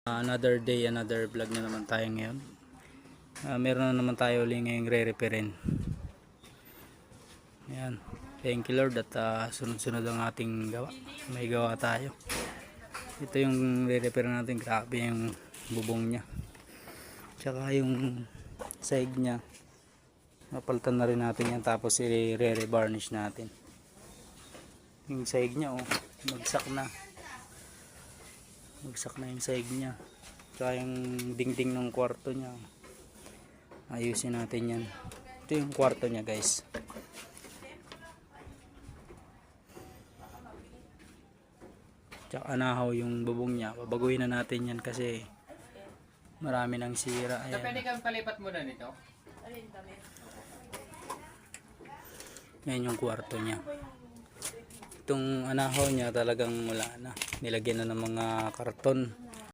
Another day, another vlog na naman tayo ngayon. Meron na naman tayo ulit ngayong re-repairin. Ayan. Thank you Lord at sunod-sunod ang ating gawa. May gawa tayo. Ito yung re-repair natin. Grabe yung bubong niya. Tsaka yung side niya. Napalitan na rin natin yan. Tapos i-re-varnish natin. Yung side niya bagsak na. Bagsak na yung side niya. Tsaka yung dingding ng kwarto niya. Ayusin natin yan. Ito yung kwarto niya guys. Tsaka nahaw yung bubong niya. Babaguhin na natin yan kasi marami nang sira. Ayan. Pwede kang palipat muna nito? Yan yung kwarto niya. Itong anahaw niya talagang wala na. Nilagyan na ng mga karton.